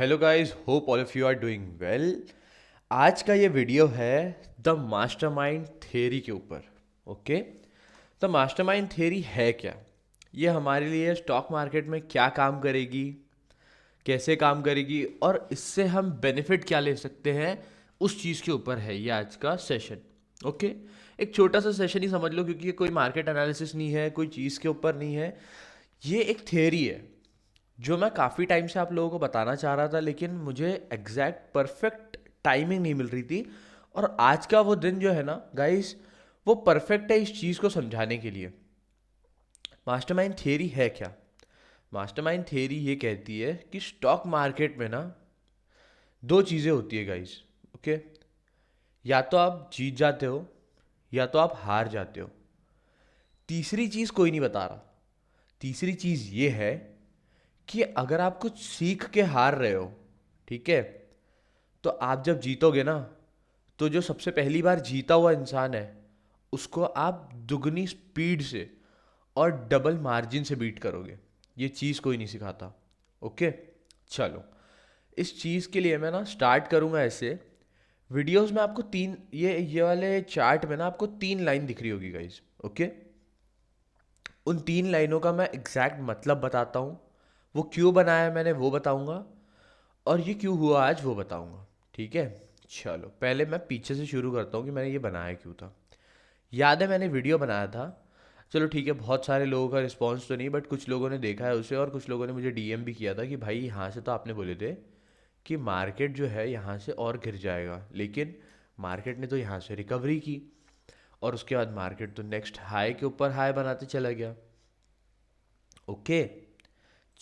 Hello guys, hope all of you are doing well. आज का ये वीडियो है द मास्टरमाइंड थ्योरी के ऊपर। ओके, द मास्टरमाइंड थ्योरी है क्या? ये हमारे लिए स्टॉक मार्केट में क्या काम करेगी, कैसे काम करेगी और इससे हम बेनिफिट क्या ले सकते हैं, उस चीज़ के ऊपर है ये आज का सेशन। ओके, एक छोटा सा सेशन ही समझ लो, क्योंकि ये कोई मार्केट एनालिसिस नहीं है, कोई चीज़ के ऊपर नहीं है। ये एक थ्योरी है जो मैं काफ़ी टाइम से आप लोगों को बताना चाह रहा था, लेकिन मुझे एग्जैक्ट परफेक्ट टाइमिंग नहीं मिल रही थी। और आज का वो दिन जो है ना गाइस, वो परफेक्ट है इस चीज़ को समझाने के लिए। मास्टरमाइंड थियरी है क्या? मास्टरमाइंड थियरी ये कहती है कि स्टॉक मार्केट में ना दो चीज़ें होती है गाइस। ओके, या तो आप जीत जाते हो या तो आप हार जाते हो। तीसरी चीज़ कोई नहीं बता रहा। तीसरी चीज़ ये है कि अगर आप कुछ सीख के हार रहे हो, ठीक है, तो आप जब जीतोगे ना, तो जो सबसे पहली बार जीता हुआ इंसान है उसको आप दुगनी स्पीड से और डबल मार्जिन से बीट करोगे। ये चीज़ कोई नहीं सिखाता। ओके, चलो, इस चीज़ के लिए मैं ना स्टार्ट करूँगा ऐसे। वीडियोस में आपको तीन, ये वाले चार्ट में ना आपको तीन लाइन दिख रही होगी गाइज। ओके, उन तीन लाइनों का मैं एग्जैक्ट मतलब बताता हूँ, वो क्यों बनाया मैंने वो बताऊँगा, और ये क्यों हुआ आज वो बताऊँगा। ठीक है, चलो पहले मैं पीछे से शुरू करता हूँ कि मैंने ये बनाया क्यों था। याद है मैंने वीडियो बनाया था। चलो ठीक है, बहुत सारे लोगों का रिस्पांस तो नहीं, बट कुछ लोगों ने देखा है उसे और कुछ लोगों ने मुझे डीएम भी किया था कि भाई यहाँ से तो आपने बोले थे कि मार्केट जो है यहाँ से और गिर जाएगा, लेकिन मार्केट ने तो यहाँ से रिकवरी की और उसके बाद मार्केट तो नेक्स्ट हाई के ऊपर हाई बनाते चला गया। ओके,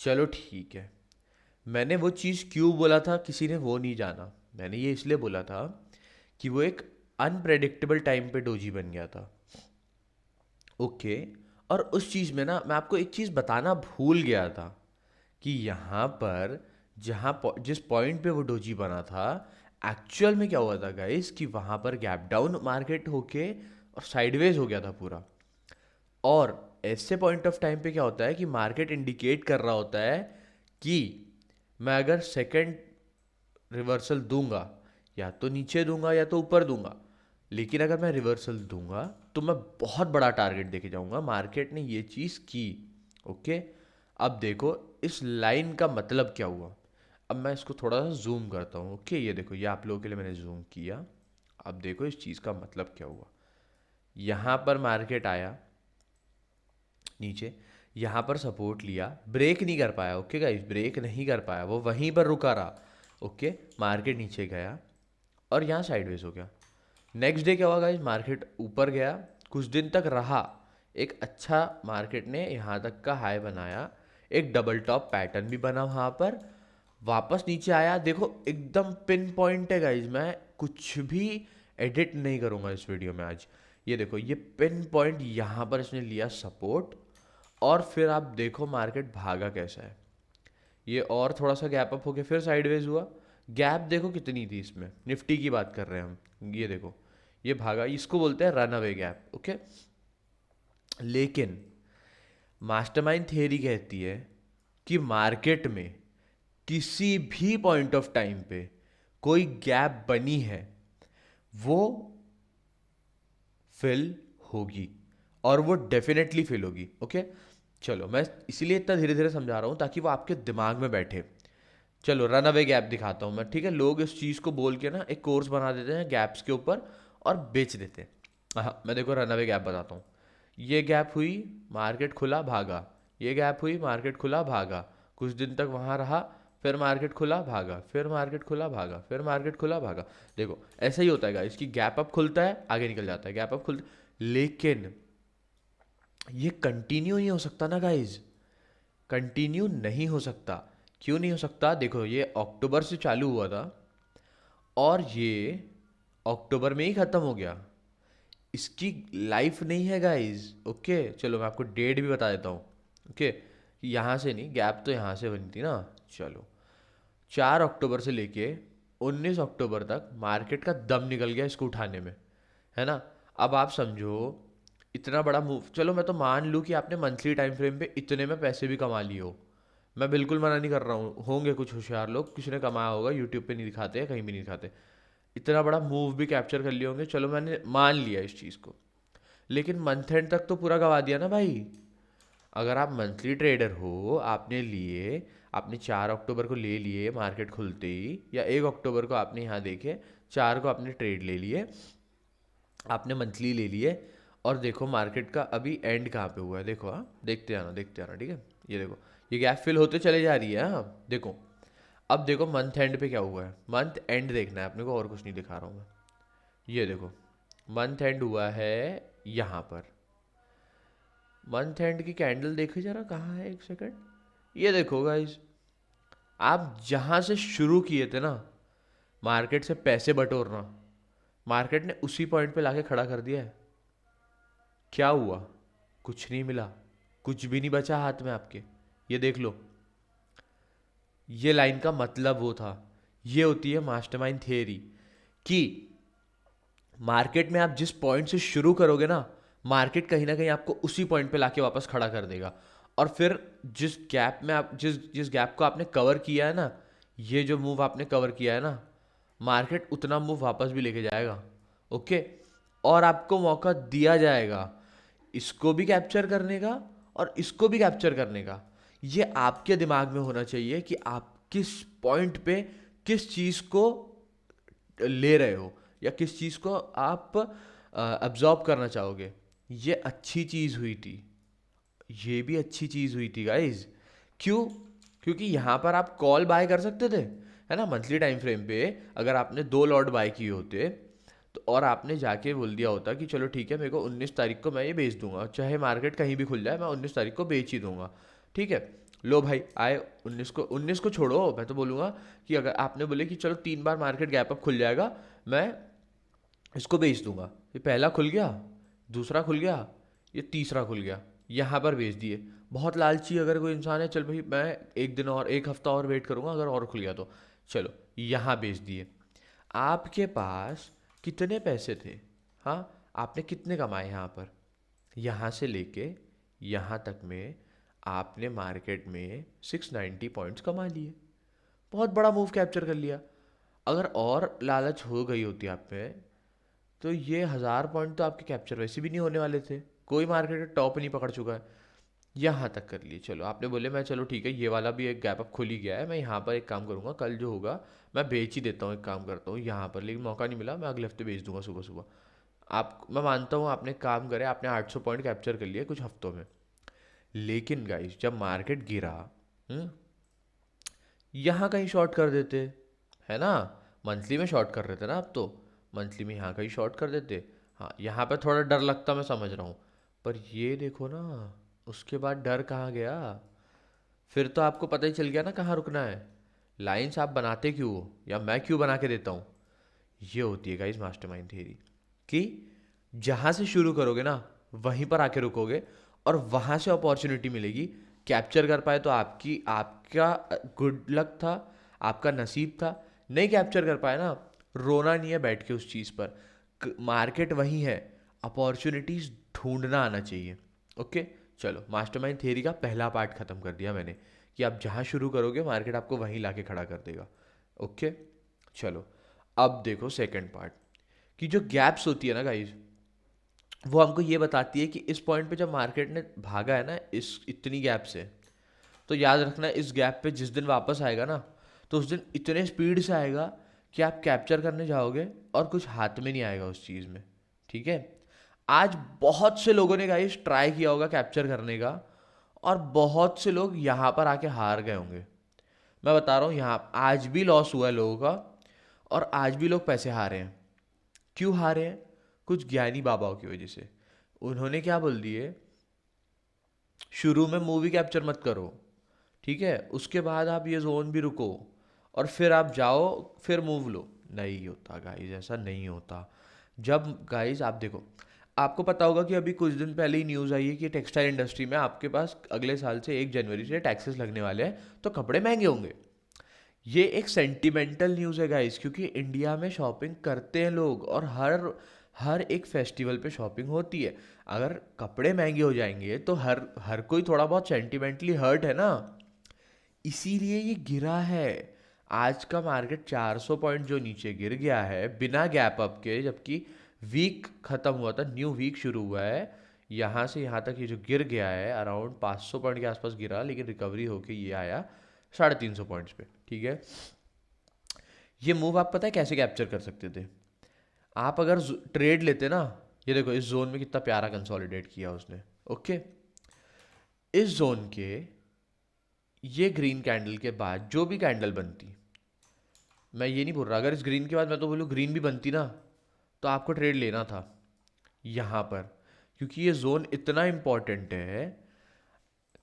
चलो ठीक है। मैंने वो चीज़ क्यों बोला था किसी ने वो नहीं जाना। मैंने ये इसलिए बोला था कि वो एक अनप्रेडिक्टेबल टाइम पे डोजी बन गया था। ओके, और उस चीज़ में ना मैं आपको एक चीज़ बताना भूल गया था कि यहाँ पर जिस पॉइंट पे वो डोजी बना था, एक्चुअल में क्या हुआ था गाइस कि वहाँ पर गैप डाउन मार्केट होके और साइडवेज हो गया था पूरा। और ऐसे पॉइंट ऑफ टाइम पे क्या होता है कि मार्केट इंडिकेट कर रहा होता है कि मैं अगर सेकंड रिवर्सल दूंगा, या तो नीचे दूंगा या तो ऊपर दूंगा, लेकिन अगर मैं रिवर्सल दूंगा तो मैं बहुत बड़ा टारगेट देके जाऊंगा। मार्केट ने ये चीज़ की। ओके, अब देखो इस लाइन का मतलब क्या हुआ। अब मैं इसको थोड़ा सा जूम करता हूँ। ओके, ये देखो, ये आप लोगों के लिए मैंने जूम किया। अब देखो इस चीज़ का मतलब क्या हुआ। यहाँ पर मार्केट आया नीचे, यहाँ पर सपोर्ट लिया, ब्रेक नहीं कर पाया। ओके गाइस, ब्रेक नहीं कर पाया, वो वहीं पर रुका रहा। ओके, मार्केट नीचे गया और यहाँ साइडवेज हो गया। नेक्स्ट डे क्या हुआ गाइस, मार्केट ऊपर गया, कुछ दिन तक रहा, एक अच्छा मार्केट ने यहाँ तक का हाई बनाया, एक डबल टॉप पैटर्न भी बना वहाँ पर, वापस नीचे आया। देखो एकदम पिन पॉइंट है गाइज, मैं कुछ भी एडिट नहीं करूँगा इस वीडियो में आज। ये देखो, ये पिन पॉइंट यहाँ पर इसने लिया सपोर्ट, और फिर आप देखो मार्केट भागा कैसा है। ये और थोड़ा सा गैप अप होके फिर साइडवेज हुआ। गैप देखो कितनी थी इसमें, निफ्टी की बात कर रहे हैं हम। ये देखो, ये भागा, इसको बोलते हैं रन अवे गैप। ओके, लेकिन मास्टरमाइंड थियरी कहती है कि मार्केट में किसी भी पॉइंट ऑफ टाइम पे कोई गैप बनी है, वो फिल होगी, और वो डेफिनेटली फिल होगी। ओके, चलो मैं इसीलिए इतना धीरे धीरे समझा रहा हूँ ताकि वो आपके दिमाग में बैठे। चलो रन अवे गैप दिखाता हूँ मैं। ठीक है, लोग इस चीज़ को बोल के ना एक कोर्स बना देते हैं गैप्स के ऊपर और बेच देते हैं। हाँ, मैं देखो रन अवे गैप बताता हूँ। ये गैप हुई, मार्केट खुला भागा, ये गैप हुई, मार्केट खुला भागा, कुछ दिन तक वहाँ रहा, फिर मार्केट खुला भागा, फिर मार्केट खुला भागा, फिर मार्केट खुला भागा। देखो ऐसा ही होता है गाइस कि गैप अप खुलता है, आगे निकल जाता है, गैप अप खुलता, लेकिन ये कंटिन्यू नहीं हो सकता ना गाइस। कंटिन्यू नहीं हो सकता। क्यों नहीं हो सकता? देखो ये अक्टूबर से चालू हुआ था और ये अक्टूबर में ही ख़त्म हो गया। इसकी लाइफ नहीं है गाइस। ओके, चलो मैं आपको डेट भी बता देता हूँ। ओके, यहाँ से नहीं, गैप तो यहाँ से बनी थी ना। चलो, 4 अक्टूबर से लेके 19 अक्टूबर तक मार्केट का दम निकल गया इसको उठाने में, है ना। अब आप समझो, इतना बड़ा मूव, चलो मैं तो मान लूँ कि आपने मंथली टाइम फ्रेम पे इतने में पैसे भी कमा लिए हो, मैं बिल्कुल मना नहीं कर रहा हूँ, होंगे कुछ होशियार लोग, किसी ने कमाया होगा, यूट्यूब पे नहीं दिखाते हैं, कहीं भी नहीं दिखाते, इतना बड़ा मूव भी कैप्चर कर लिए होंगे, चलो मैंने मान लिया इस चीज़ को। लेकिन मंथ एंड तक तो पूरा गवा दिया ना भाई। अगर आप मंथली ट्रेडर हो, आपने लिए, आपने 4 अक्टूबर को ले लिए मार्केट खुलते ही, या 1 अक्टूबर को आपने यहाँ देखे, 4 को आपने ट्रेड ले लिए, आपने मंथली ले लिए, और देखो मार्केट का अभी एंड कहाँ पे हुआ है, देखो, हाँ देखते आना, ठीक है। ये देखो, ये गैप फिल होते चले जा रही है, हाँ देखो। अब देखो मंथ एंड पे क्या हुआ है, मंथ एंड देखना है अपने को, और कुछ नहीं दिखा रहा हूँ मैं। ये देखो, मंथ एंड हुआ है यहाँ पर। मंथ एंड की कैंडल देखो जरा, कहाँ है, एक सेकंड। ये देखो गाइस, आप जहाँ से शुरू किए थे ना मार्केट से पैसे बटोरना, मार्केट ने उसी पॉइंट पे लाके खड़ा कर दिया है। क्या हुआ? कुछ नहीं मिला, कुछ भी नहीं बचा हाथ में आपके। ये देख लो, ये लाइन का मतलब वो था। ये होती है मास्टरमाइंड थियरी, कि मार्केट में आप जिस पॉइंट से शुरू करोगे ना, मार्केट कहीं ना कहीं आपको उसी पॉइंट पे लाके वापस खड़ा कर देगा। और फिर जिस गैप में आप जिस जिस गैप को आपने कवर किया है ना, ये जो मूव आपने कवर किया है ना, मार्केट उतना मूव वापस भी लेके जाएगा। ओके, और आपको मौका दिया जाएगा इसको भी कैप्चर करने का और इसको भी कैप्चर करने का। ये आपके दिमाग में होना चाहिए कि आप किस पॉइंट पे किस चीज़ को ले रहे हो, या किस चीज़ को आप अब्जॉर्ब करना चाहोगे। ये अच्छी चीज़ हुई थी, ये भी अच्छी चीज़ हुई थी गाइज। क्यों? क्योंकि यहाँ पर आप कॉल बाय कर सकते थे, है ना, मंथली टाइम फ्रेम पे। अगर आपने 2 लॉट बाय किए होते तो, और आपने जाके बोल दिया होता कि चलो ठीक है, मेरे को 19 तारीख को मैं ये बेच दूंगा, चाहे मार्केट कहीं भी खुल जाए, मैं 19 तारीख को बेच ही दूंगा, ठीक है। लो भाई आए 19 को छोड़ो, मैं तो बोलूँगा कि अगर आपने बोले कि चलो 3 बार मार्केट गैप अप खुल जाएगा, मैं इसको बेच दूंगा। ये पहला खुल गया, दूसरा खुल गया, ये तीसरा खुल गया, यहाँ पर बेच दिए। बहुत लालची अगर कोई इंसान है, चल भाई मैं एक दिन और, एक हफ्ता और वेट करूँगा, अगर और खुल गया तो चलो यहाँ बेच दिए। आपके पास कितने पैसे थे? हाँ, आपने कितने कमाए यहाँ पर? यहाँ से लेके यहाँ तक में आपने मार्केट में 690 पॉइंट्स कमा लिए। बहुत बड़ा मूव कैप्चर कर लिया। अगर और लालच हो गई होती आप पे, तो ये 1000 पॉइंट तो आपके कैप्चर वैसे भी नहीं होने वाले थे। कोई मार्केट का टॉप नहीं पकड़ चुका है। यहाँ तक कर लिए, चलो आपने बोले मैं, चलो ठीक है, ये वाला भी एक गैप अप खुल ही गया है, मैं यहाँ पर एक काम करूँगा, कल जो होगा मैं बेच ही देता हूँ, एक काम करता हूँ यहाँ पर, लेकिन मौका नहीं मिला, मैं अगले हफ्ते बेच दूंगा सुबह सुबह। आप, मैं मानता हूँ आपने काम करे, आपने 800 पॉइंट कैप्चर कर लिए कुछ हफ्तों में। लेकिन गाइस जब मार्केट गिरा, हम्म, यहाँ कहीं शॉर्ट कर देते, है ना। मंथली में शॉर्ट कर रहे थे ना आप तो, मंथली में यहाँ कहीं शॉर्ट कर देते। हाँ, यहाँ पे थोड़ा डर लगता, मैं समझ रहा हूँ, पर ये देखो ना, उसके बाद डर कहाँ गया? फिर तो आपको पता ही चल गया ना कहाँ रुकना है। लाइंस आप बनाते क्यों हो, या मैं क्यों बना के देता हूँ? ये होती है गाइस मास्टरमाइंड थियरी, कि जहाँ से शुरू करोगे ना, वहीं पर आके रुकोगे, और वहाँ से अपॉर्चुनिटी मिलेगी। कैप्चर कर पाए तो आपकी आपका गुड लक था, आपका नसीब था। नहीं कैप्चर कर पाए ना, रोना नहीं है बैठ के उस चीज़ पर। मार्केट वही है, अपॉर्चुनिटीज़ ढूंढना आना चाहिए। ओके, चलो मास्टरमाइंड थियरी का पहला पार्ट ख़त्म कर दिया मैंने, कि आप जहाँ शुरू करोगे मार्केट आपको वहीं लाके खड़ा कर देगा। ओके, चलो अब देखो सेकंड पार्ट, कि जो गैप्स होती है ना गाइज, वो हमको ये बताती है कि इस पॉइंट पे जब मार्केट ने भागा है ना इस इतनी गैप से, तो याद रखना इस गैप पे जिस दिन वापस आएगा ना, तो उस दिन इतने स्पीड से आएगा कि आप कैप्चर करने जाओगे और कुछ हाथ में नहीं आएगा उस चीज़ में, ठीक है। आज बहुत से लोगों ने गाइस ट्राई किया होगा कैप्चर करने का, और बहुत से लोग यहाँ पर आके हार गए होंगे। मैं बता रहा हूँ, यहाँ आज भी लॉस हुआ है लोगों का, और आज भी लोग पैसे हारे हैं। क्यों हारे हैं? कुछ ज्ञानी बाबाओं की वजह से। उन्होंने क्या बोल दिए, शुरू में मूवी कैप्चर मत करो, ठीक है, उसके बाद आप ये जोन भी रुको, और फिर आप जाओ, फिर मूव लो। नहीं होता गाइज, ऐसा नहीं होता। जब गाइज आप देखो, आपको पता होगा कि अभी कुछ दिन पहले ही न्यूज़ आई है कि टेक्सटाइल इंडस्ट्री में आपके पास अगले साल से 1 जनवरी से टैक्सेस लगने वाले हैं, तो कपड़े महंगे होंगे। ये एक सेंटिमेंटल न्यूज़ है गाइस, क्योंकि इंडिया में शॉपिंग करते हैं लोग, और हर हर एक फेस्टिवल पे शॉपिंग होती है। अगर कपड़े महंगे हो जाएंगे तो हर हर कोई थोड़ा बहुत सेंटिमेंटली हर्ट है ना। इसीलिए ये गिरा है। आज का मार्केट 400 पॉइंट जो नीचे गिर गया है बिना गैप अप के, जबकि वीक खत्म हुआ था, न्यू वीक शुरू हुआ है, यहाँ से यहाँ तक ये जो गिर गया है अराउंड 500 पॉइंट के आसपास गिरा, लेकिन रिकवरी होके ये आया 350 पॉइंट्स पे। ठीक है, ये मूव आप पता है कैसे कैप्चर कर सकते थे? आप अगर ट्रेड लेते ना, ये देखो इस जोन में कितना प्यारा कंसोलिडेट किया उसने। ओके, इस जोन के ये ग्रीन कैंडल के बाद जो भी कैंडल बनती, मैं ये नहीं बोल रहा अगर इस ग्रीन के बाद मैं तो बोलूँ ग्रीन भी बनती ना, तो आपको ट्रेड लेना था यहाँ पर, क्योंकि ये जोन इतना इम्पोर्टेंट है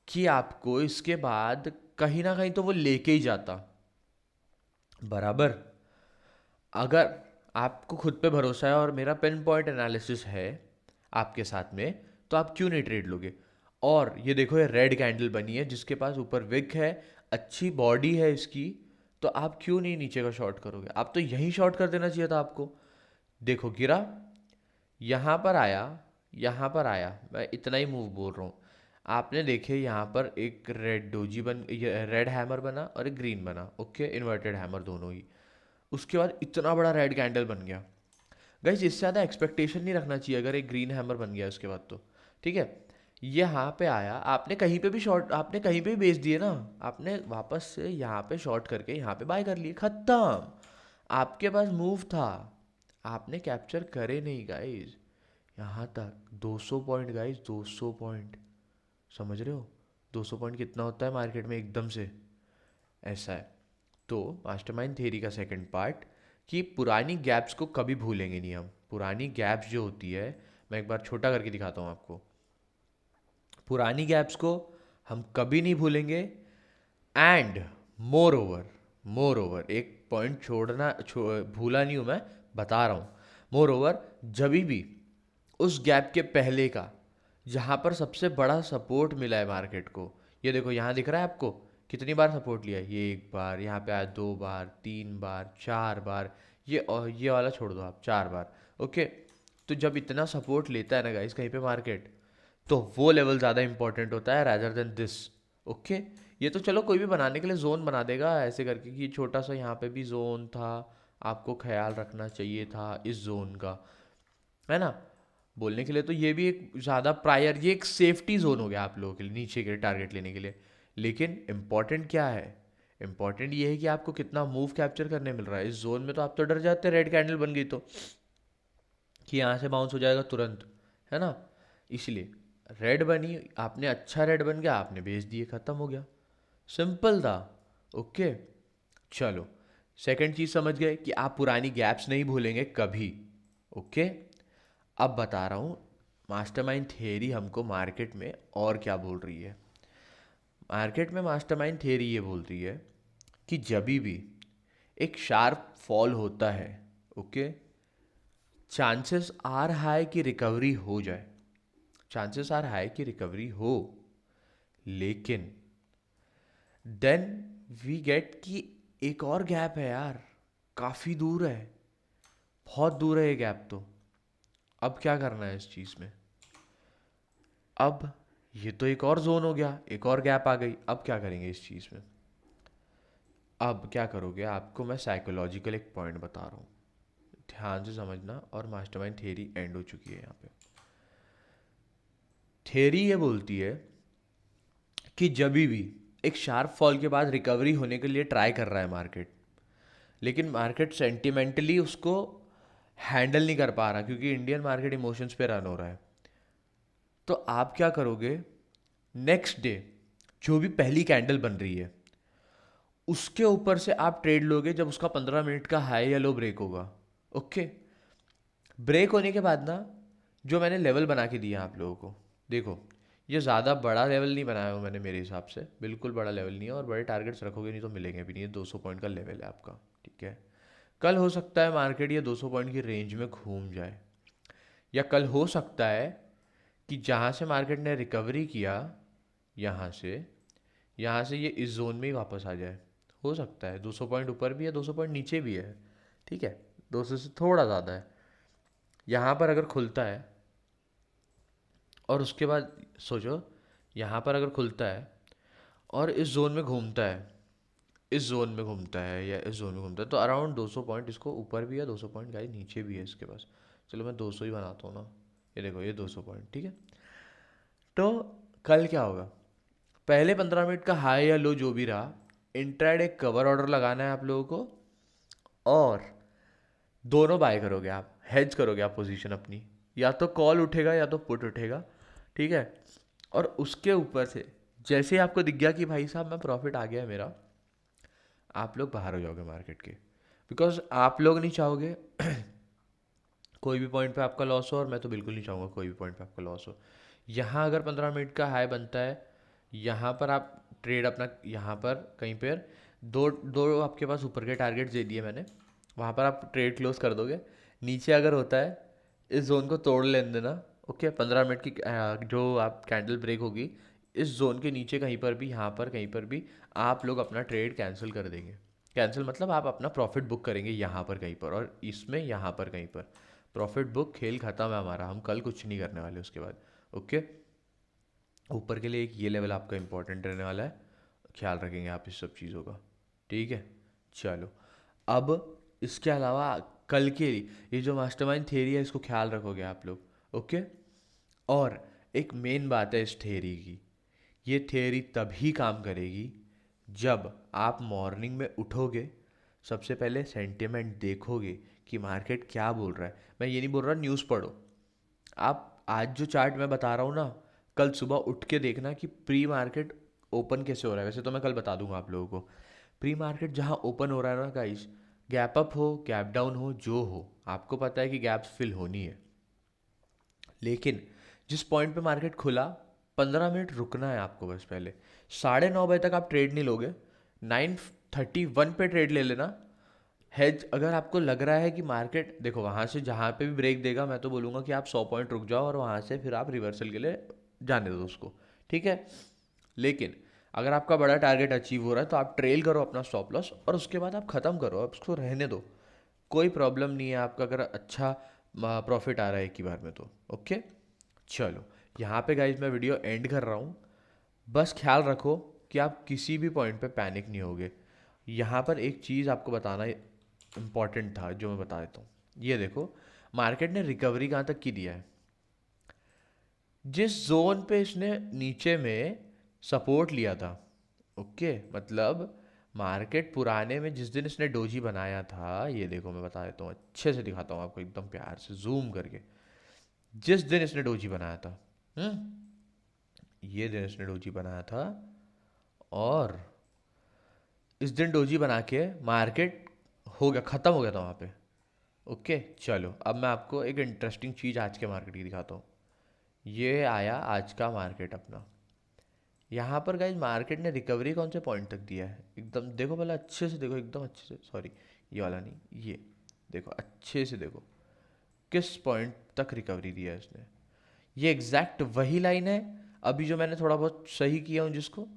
कि आपको इसके बाद कहीं ना कहीं तो वो लेके ही जाता बराबर। अगर आपको खुद पे भरोसा है और मेरा पिन पॉइंट एनालिसिस है आपके साथ में, तो आप क्यों नहीं ट्रेड लोगे? और ये देखो ये रेड कैंडल बनी है जिसके पास ऊपर विक है, अच्छी बॉडी है इसकी, तो आप क्यों नहीं नीचे का शॉर्ट करोगे? आप तो यहीं शॉर्ट कर देना चाहिए था आपको। देखो गिरा, यहाँ पर आया, यहाँ पर आया, मैं इतना ही मूव बोल रहा हूँ। आपने देखे यहाँ पर एक रेड डोजी रेड हैमर बना और एक ग्रीन बना, ओके, इन्वर्टेड हैमर दोनों ही। उसके बाद इतना बड़ा रेड कैंडल बन गया। गाइस इससे ज़्यादा एक्सपेक्टेशन नहीं रखना चाहिए अगर एक ग्रीन हैमर बन गया उसके बाद तो। ठीक है, यहाँ पे आया, आपने कहीं पे भी शॉर्ट, आपने कहीं पे भी बेच दिए ना, आपने वापस से यहाँ पे शॉर्ट करके यहाँ पे बाय कर लिए, खत्म। आपके पास मूव था, आपने कैप्चर करे नहीं गाइस। यहाँ तक 200 पॉइंट गाइस, 200 पॉइंट, समझ रहे हो? 200 पॉइंट कितना होता है मार्केट में एकदम से, ऐसा है। तो मास्टरमाइंड थ्योरी का सेकंड पार्ट, कि पुरानी गैप्स को कभी भूलेंगे नहीं हम। पुरानी गैप्स जो होती है, मैं एक बार छोटा करके दिखाता हूँ आपको, पुरानी गैप्स को हम कभी नहीं भूलेंगे। एंड मोर ओवर एक पॉइंट भूला नहीं हूँ मैं, बता रहा हूँ। मोर ओवर जब भी उस गैप के पहले का जहाँ पर सबसे बड़ा सपोर्ट मिला है मार्केट को, ये देखो यहाँ दिख रहा है आपको कितनी बार सपोर्ट लिया है, ये एक बार, यहाँ पे आया 2 बार, 3 बार, 4 बार, ये और ये वाला छोड़ दो आप, 4 बार। ओके, तो जब इतना सपोर्ट लेता है ना गाइस कहीं पे मार्केट, तो वो लेवल ज़्यादा इंपॉर्टेंट होता है रादर देन दिस। ओके, ये तो चलो कोई भी बनाने के लिए जोन बना देगा ऐसे करके कि छोटा सा यहाँ पे भी जोन था, आपको ख्याल रखना चाहिए था इस जोन का, है ना? बोलने के लिए तो ये भी एक ज़्यादा प्रायर, ये एक सेफ्टी जोन हो गया आप लोगों के लिए नीचे के टारगेट लेने के लिए। लेकिन इम्पॉर्टेंट क्या है? इम्पॉर्टेंट ये है कि आपको कितना मूव कैप्चर करने मिल रहा है इस जोन में। तो आप तो डर जाते हैं रेड कैंडल बन गई तो, कि यहाँ से बाउंस हो जाएगा तुरंत, है ना? इसलिए रेड बनी, आपने अच्छा रेड बन गया, आपने बेच दिए, खत्म हो गया, सिंपल था। ओके, चलो सेकंड चीज समझ गए कि आप पुरानी गैप्स नहीं भूलेंगे कभी। ओके, अब बता रहा हूँ मास्टरमाइंड थियरी हमको मार्केट में और क्या बोल रही है। मार्केट में मास्टरमाइंड थियरी ये बोल रही है कि जब भी एक शार्प फॉल होता है, ओके, चांसेस आर हाई कि रिकवरी हो जाए, चांसेस आर हाई कि रिकवरी हो, लेकिन देन वी गेट कि एक और गैप है यार, काफ़ी दूर है, बहुत दूर है ये गैप। तो अब क्या करना है इस चीज़ में? अब ये तो एक और जोन हो गया, एक और गैप आ गई, अब क्या करेंगे इस चीज़ में? अब क्या करोगे, आपको मैं साइकोलॉजिकल एक पॉइंट बता रहा हूँ, ध्यान से समझना। और मास्टरमाइंड थियरी एंड हो चुकी है यहाँ पे। थियरी ये बोलती है कि जब भी एक शार्प फॉल के बाद रिकवरी होने के लिए ट्राई कर रहा है मार्केट, लेकिन मार्केट सेंटिमेंटली उसको हैंडल नहीं कर पा रहा क्योंकि इंडियन मार्केट इमोशंस पे रन हो रहा है, तो आप क्या करोगे? नेक्स्ट डे जो भी पहली कैंडल बन रही है उसके ऊपर से आप ट्रेड लोगे जब उसका 15 मिनट का हाई या लो ब्रेक होगा। ओके, ब्रेक होने के बाद ना, जो मैंने लेवल बना के दिया आप लोगों को, देखो ये ज़्यादा बड़ा लेवल नहीं बनाया हुआ मैंने, मेरे हिसाब से बिल्कुल बड़ा लेवल नहीं है, और बड़े टारगेट्स रखोगे नहीं तो मिलेंगे भी नहीं। ये 200 पॉइंट का लेवल है आपका, ठीक है? कल हो सकता है मार्केट ये 200 पॉइंट की रेंज में घूम जाए, या कल हो सकता है कि जहाँ से मार्केट ने रिकवरी किया, यहाँ से यहाँ से ये इस जोन में ही वापस आ जाए। हो सकता है 200 पॉइंट ऊपर भी है, 200 पॉइंट नीचे भी है, ठीक है, 200 से थोड़ा ज़्यादा है। यहाँ पर अगर खुलता है और उसके बाद सोचो, यहाँ पर अगर खुलता है और इस जोन में घूमता है, इस जोन में घूमता है या इस जोन में घूमता है, तो अराउंड 200 पॉइंट इसको ऊपर भी है, 200 पॉइंट गाइस नीचे भी है इसके पास। चलो मैं 200 ही बनाता हूँ ना, ये देखो ये 200 पॉइंट, ठीक है। तो कल क्या होगा, पहले 15 मिनट का हाई या लो जो भी रहा, इंट्राडे कवर ऑर्डर लगाना है आप लोगों को, और दोनों बाय करोगे आप, हेज करोगे आप पोजीशन अपनी, या तो कॉल उठेगा या तो पुट उठेगा, ठीक है। और उसके ऊपर से जैसे ही आपको दिख गया कि भाई साहब मैं प्रॉफिट आ गया है मेरा, आप लोग बाहर हो जाओगे मार्केट के, बिकॉज आप लोग नहीं चाहोगे कोई भी पॉइंट पे आपका लॉस हो, और मैं तो बिल्कुल नहीं चाहूँगा कोई भी पॉइंट पे आपका लॉस हो। यहाँ अगर 15 मिनट का हाई बनता है, यहाँ पर आप ट्रेड अपना, यहाँ पर कहीं पर दो दो आपके पास ऊपर के टारगेट्स दे दिए मैंने, वहाँ पर आप ट्रेड क्लोज कर दोगे। नीचे अगर होता है, इस जोन को तोड़ लेने देना, ओके। 15 मिनट की जो आप कैंडल ब्रेक होगी, इस जोन के नीचे कहीं पर भी, यहाँ पर कहीं पर भी आप लोग अपना ट्रेड कैंसिल कर देंगे। कैंसिल मतलब आप अपना प्रॉफिट बुक करेंगे यहाँ पर कहीं पर, और इसमें यहाँ पर कहीं पर प्रॉफिट बुक, खेल खत्म है हमारा, हम कल कुछ नहीं करने वाले उसके बाद, ओके। ऊपर के लिए एक ये लेवल आपका इंपॉर्टेंट रहने वाला है, ख्याल रखेंगे आप इस सब चीज़ों का, ठीक है। चलो, अब इसके अलावा कल के लिए ये जो मास्टरमाइंड थ्योरी है, इसको ख्याल रखोगे आप लोग, ओके। और एक मेन बात है इस थ्योरी की, ये थ्योरी तभी काम करेगी जब आप मॉर्निंग में उठोगे, सबसे पहले सेंटिमेंट देखोगे कि मार्केट क्या बोल रहा है। मैं ये नहीं बोल रहा न्यूज़ पढ़ो, आप आज जो चार्ट मैं बता रहा हूँ ना, कल सुबह उठ के देखना कि प्री मार्केट ओपन कैसे हो रहा है। वैसे तो मैं कल बता दूंगा आप लोगों को, प्री मार्केट जहाँ ओपन हो रहा है ना गाइस, गैप अप हो गैप डाउन हो जो हो, आपको पता है कि गैप्स फिल होनी है, लेकिन जिस पॉइंट पे मार्केट खुला, 15 मिनट रुकना है आपको बस। पहले 9:30 बजे तक आप ट्रेड नहीं लोगे, 9:31 पे ट्रेड ले लेना। हेज अगर आपको लग रहा है कि मार्केट, देखो वहाँ से जहाँ पे भी ब्रेक देगा, मैं तो बोलूँगा कि आप 100 पॉइंट रुक जाओ, और वहाँ से फिर आप रिवर्सल के लिए जाने दो उसको, ठीक है। लेकिन अगर आपका बड़ा टारगेट अचीव हो रहा है, तो आप ट्रेल करो अपना स्टॉप लॉस, और उसके बाद आप ख़त्म करो, आप उसको रहने दो, कोई प्रॉब्लम नहीं है आपका अगर अच्छा प्रॉफिट आ रहा है एक ही बार में तो, ओके। चलो, यहाँ पे गाइज मैं वीडियो एंड कर रहा हूँ। बस ख्याल रखो कि आप किसी भी पॉइंट पे पैनिक नहीं होगे। यहाँ पर एक चीज़ आपको बताना इम्पॉर्टेंट था जो मैं बता देता हूँ। ये देखो, मार्केट ने रिकवरी कहाँ तक की दिया है, जिस जोन पे इसने नीचे में सपोर्ट लिया था, ओके। मतलब मार्केट पुराने में जिस दिन इसने डोजी बनाया था, ये देखो मैं बता देता हूँ, अच्छे से दिखाता हूँ आपको एकदम प्यार से जूम करके। जिस दिन इसने डोजी बनाया था, ये दिन इसने डोजी बनाया था, और इस दिन डोजी बना के मार्केट हो गया, ख़त्म हो गया था वहाँ पे, ओके। चलो, अब मैं आपको एक इंटरेस्टिंग चीज़ आज के मार्केट की दिखाता हूँ। ये आया आज का मार्केट अपना, यहाँ पर गाइज मार्केट ने रिकवरी कौन से पॉइंट तक दिया है, एकदम देखो पहले अच्छे से देखो, एकदम अच्छे से, सॉरी ये वाला नहीं, ये देखो अच्छे से देखो किस पॉइंट तक रिकवरी दिया है इसने। ये एग्जैक्ट वही लाइन है अभी जो मैंने थोड़ा बहुत सही किया हूँ जिसको,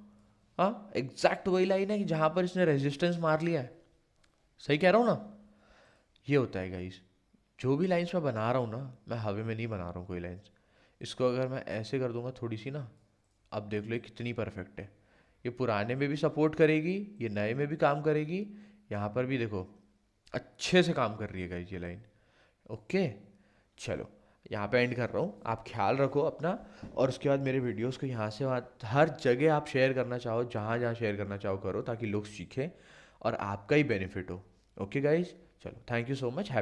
हाँ एग्जैक्ट वही लाइन है कि जहाँ पर इसने रेजिस्टेंस मार लिया है। सही कह रहा हूँ ना, ये होता है गाइस, जो भी लाइंस मैं बना रहा हूँ ना, मैं हवा में नहीं बना रहा हूँ कोई लाइंस। इसको अगर मैं ऐसे कर दूंगा थोड़ी सी ना, अब देख लो ये कितनी परफेक्ट है। ये पुराने में भी सपोर्ट करेगी, ये नए में भी काम करेगी, यहाँ पर भी देखो अच्छे से काम कर रही है गाइस ये लाइन, ओके। चलो, यहाँ पे एंड कर रहा हूँ, आप ख्याल रखो अपना, और उसके बाद मेरे वीडियोस को यहाँ से वहाँ हर जगह आप शेयर करना चाहो, जहाँ जहाँ शेयर करना चाहो करो, ताकि लोग सीखें और आपका ही बेनिफिट हो, ओके गाइज। चलो, thank you so much, happy